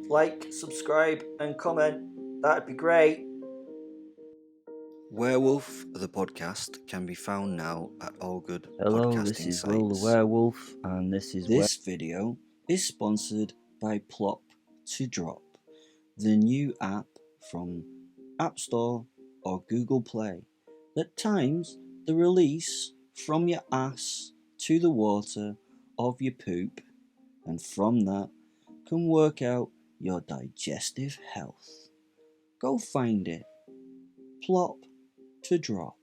like, subscribe, and comment. That'd be great. Werewolf the Podcast can be found now at all good Hello, podcasting this is sites. Will the Werewolf, and this is This video is sponsored by Plop to Drop, the new app from App Store or Google Play that times the release from your ass to the water of your poop, and from that can work out your digestive health. Go find it. Plop to Drop.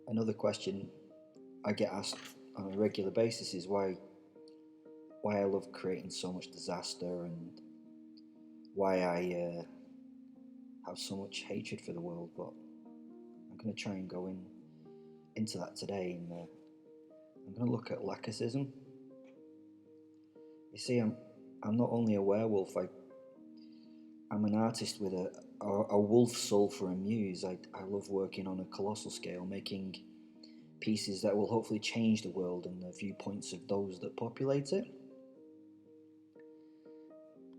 Another question I get asked on a regular basis is why I love creating so much disaster and why I have so much hatred for the world. But I'm going to try and go into that today, and I'm going to look at Lacheism. You see, I'm not only a werewolf. I'm an artist with a wolf soul for a muse. I love working on a colossal scale, making pieces that will hopefully change the world and the viewpoints of those that populate it.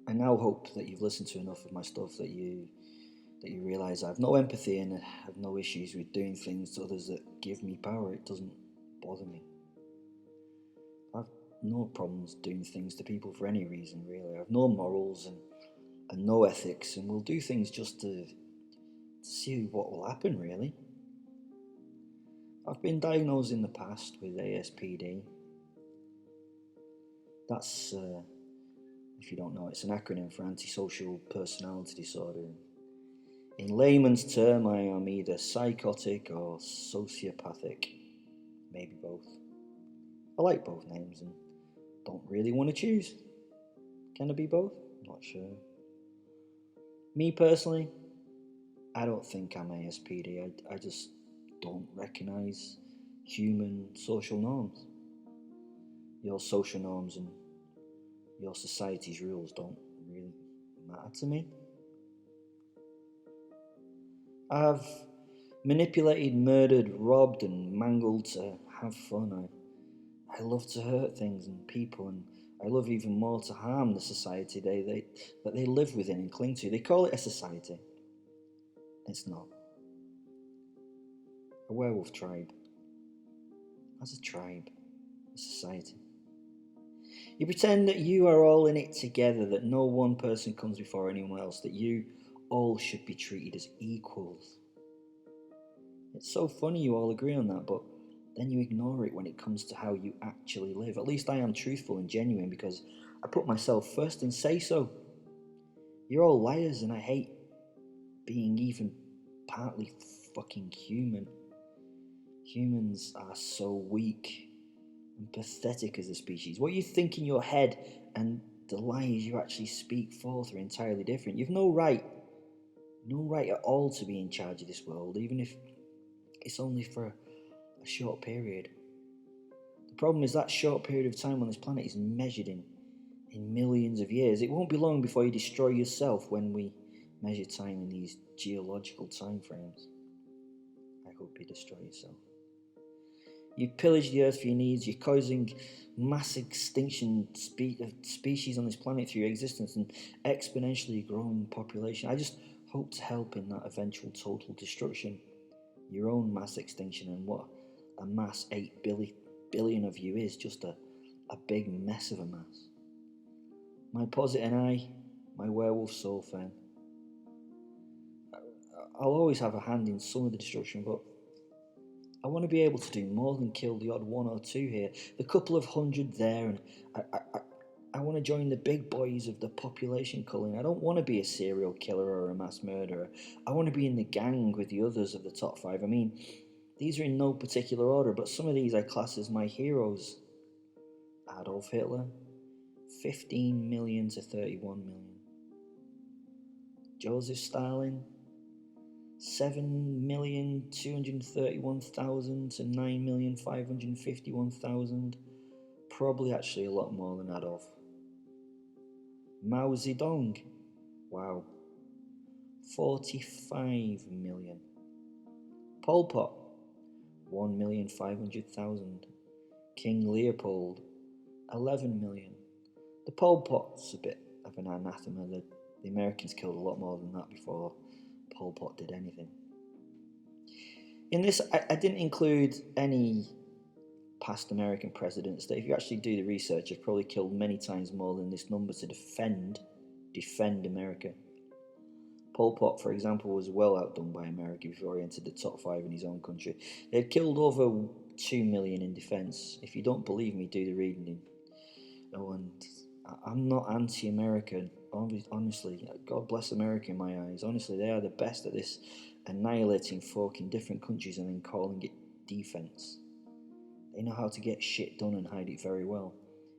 I now hope that you've listened to enough of my stuff that you realise I have no empathy and I have no issues with doing things to others that give me power. It doesn't bother me. I have no problems doing things to people for any reason, really. I have no morals and no ethics, and will do things just to see what will happen, really. I've been diagnosed in the past with ASPD. That's, if you don't know, it's an acronym for antisocial personality disorder. In layman's term, I am either psychotic or sociopathic, maybe both. I like both names and don't really want to choose. Can it be both? Not sure. Me personally, I don't think I'm ASPD. I just don't recognise human social norms. Your social norms and your society's rules don't really matter to me. I've manipulated, murdered, robbed and mangled to have fun. I love to hurt things and people, and I love even more to harm the society that they live within and cling to. They call it a society. It's not. A werewolf tribe. As a tribe, a society. You pretend that you are all in it together, that no one person comes before anyone else, that you all should be treated as equals. It's so funny you all agree on that, but then you ignore it when it comes to how you actually live. At least I am truthful and genuine because I put myself first and say so. You're all liars and I hate being even partly fucking human. Humans are so weak and pathetic as a species. What you think in your head and the lies you actually speak forth are entirely different. You've no right at all to be in charge of this world, even if it's only for a short period. The problem is that short period of time on this planet is measured in millions of years. It won't be long before you destroy yourself when we measure time in these geological time frames. I hope you destroy yourself. You've pillaged the earth for your needs. You're causing mass extinction of species on this planet through your existence and exponentially growing population. I just hope to help in that eventual total destruction. Your own mass extinction, and what a mass 8 billion of you is, just a big mess of a mass. My posit and I, my werewolf soul fan, I'll always have a hand in some of the destruction, but I want to be able to do more than kill the odd one or two here, the couple of hundred there, and I want to join the big boys of the population culling. I don't want to be a serial killer or a mass murderer. I want to be in the gang with the others of the top 5. I mean, these are in no particular order, but some of these I class as my heroes. Adolf Hitler, 15 million to 31 million. Joseph Stalin, 7,231,000 to 9,551,000. Probably actually a lot more than Adolf. Mao Zedong, wow, 45 million. Pol Pot, 1,500,000. King Leopold, 11 million. The Pol Pot's a bit of an anathema. The Americans killed a lot more than that before Pol Pot did anything. In this, I didn't include any past American presidents that, if you actually do the research, have probably killed many times more than this number to defend America. Pol Pot, for example, was well outdone by America before he entered the top 5 in his own country. They'd killed over 2 million in defence. If you don't believe me, do the reading. Oh, and I'm not anti-American, honestly. God bless America in my eyes. Honestly, they are the best at this, annihilating folk in different countries and then calling it defence. They know how to get shit done and hide it very well.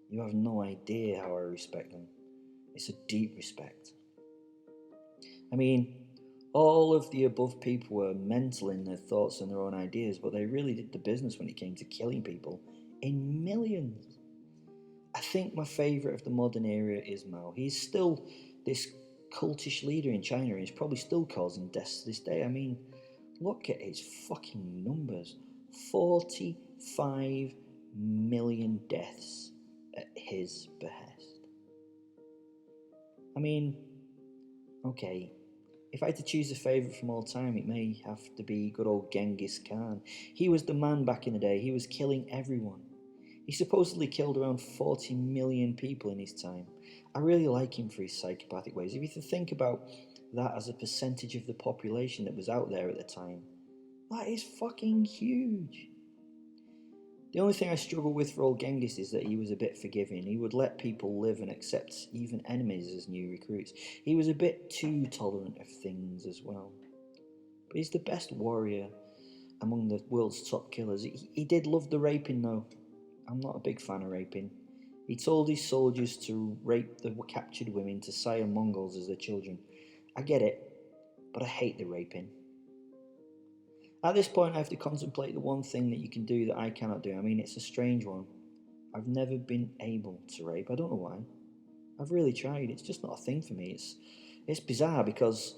You have no idea how I respect them. It's a deep respect. I mean, all of the above people were mental in their thoughts and their own ideas, but they really did the business when it came to killing people in millions. I think my favourite of the modern era is Mao. He's still this cultish leader in China and he's probably still causing deaths to this day. I mean, look at his fucking numbers. 45 million deaths at his behest. I mean, okay, if I had to choose a favourite from all time, it may have to be good old Genghis Khan. He was the man back in the day. He was killing everyone. He supposedly killed around 40 million people in his time. I really like him for his psychopathic ways. If you think about that as a percentage of the population that was out there at the time, that is fucking huge. The only thing I struggle with for old Genghis is that he was a bit forgiving. He would let people live and accept even enemies as new recruits. He was a bit too tolerant of things as well. But he's the best warrior among the world's top killers. He did love the raping though. I'm not a big fan of raping. He told his soldiers to rape the captured women to sire Mongols as their children. I get it, but I hate the raping. At this point, I have to contemplate the one thing that you can do that I cannot do. I mean, it's a strange one. I've never been able to rape. I don't know why. I've really tried. It's just not a thing for me. It's bizarre because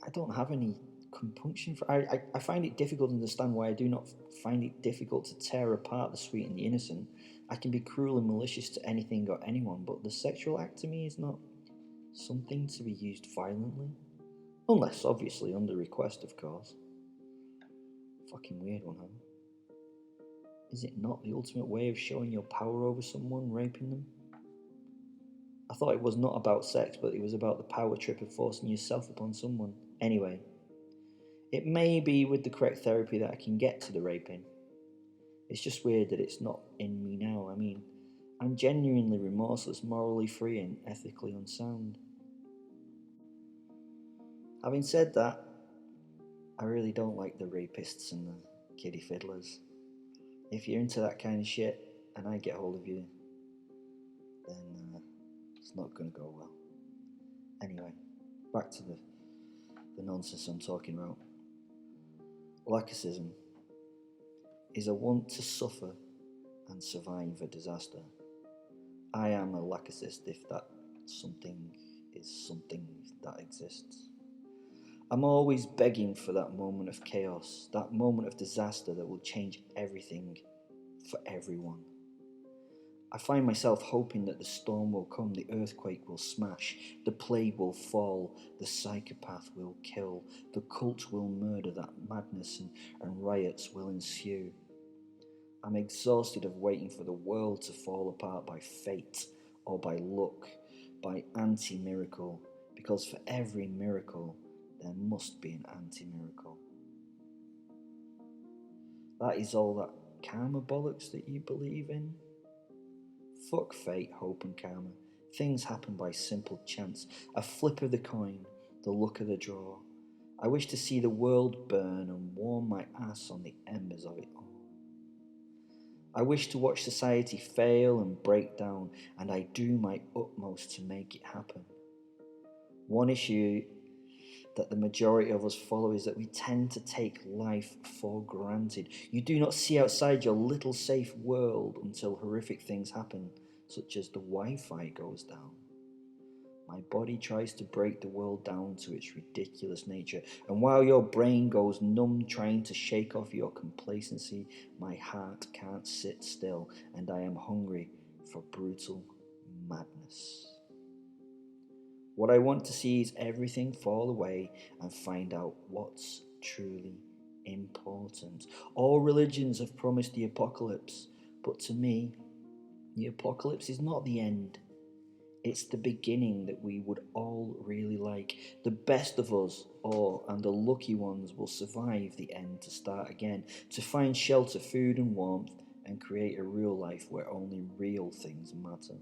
I don't have any compunction for. I find it difficult to understand why I do not find it difficult to tear apart the sweet and the innocent. I can be cruel and malicious to anything or anyone, but the sexual act to me is not something to be used violently. Unless, obviously, under request, of course. Fucking weird one, huh? Is it not the ultimate way of showing your power over someone, raping them? I thought it was not about sex, but it was about the power trip of forcing yourself upon someone. Anyway, it may be with the correct therapy that I can get to the raping. It's just weird that it's not in me now. I mean, I'm genuinely remorseless, morally free, and ethically unsound. Having said that, I really don't like the rapists and the kiddie fiddlers. If you're into that kind of shit and I get hold of you, then it's not going to go well. Anyway, back to the nonsense I'm talking about. Lacheism is a want to suffer and survive a disaster. I am a Lacheist if that something is something that exists. I'm always begging for that moment of chaos, that moment of disaster that will change everything for everyone. I find myself hoping that the storm will come, the earthquake will smash, the plague will fall, the psychopath will kill, the cult will murder, that madness and riots will ensue. I'm exhausted of waiting for the world to fall apart by fate or by luck, by anti-miracle, because for every miracle, there must be an anti-miracle. That is all that karma bollocks that you believe in? Fuck fate, hope and karma. Things happen by simple chance, a flip of the coin, the luck of the draw. I wish to see the world burn and warm my ass on the embers of it all. I wish to watch society fail and break down, and I do my utmost to make it happen. One issue that the majority of us follow is that we tend to take life for granted. You do not see outside your little safe world until horrific things happen, such as the Wi-Fi goes down. My body tries to break the world down to its ridiculous nature, and while your brain goes numb trying to shake off your complacency, my heart can't sit still, and I am hungry for brutal madness. What I want to see is everything fall away and find out what's truly important. All religions have promised the apocalypse, but to me, the apocalypse is not the end. It's the beginning that we would all really like. The best of us, and the lucky ones, will survive the end to start again, to find shelter, food, and warmth, and create a real life where only real things matter.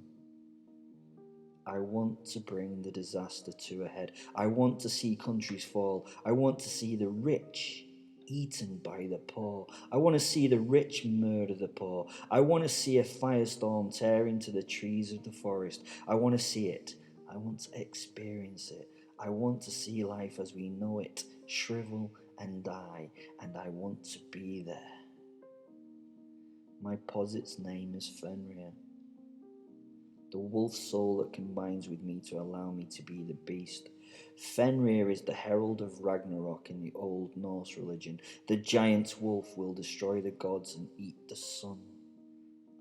I want to bring the disaster to a head. I want to see countries fall. I want to see the rich eaten by the poor. I want to see the rich murder the poor. I want to see a firestorm tear into the trees of the forest. I want to see it. I want to experience it. I want to see life as we know it shrivel and die, and I want to be there. My posit's name is Fenrir, the wolf soul that combines with me to allow me to be the beast. Fenrir is the herald of Ragnarok in the Old Norse religion. The giant wolf will destroy the gods and eat the sun.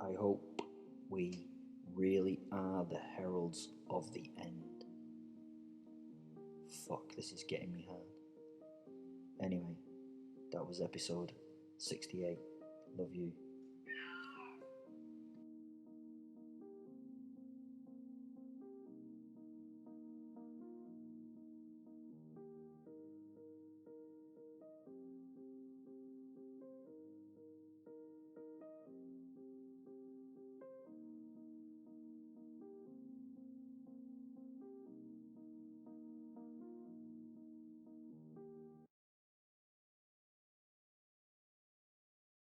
I hope we really are the heralds of the end. Fuck, this is getting me hard. Anyway, that was episode 68. Love you.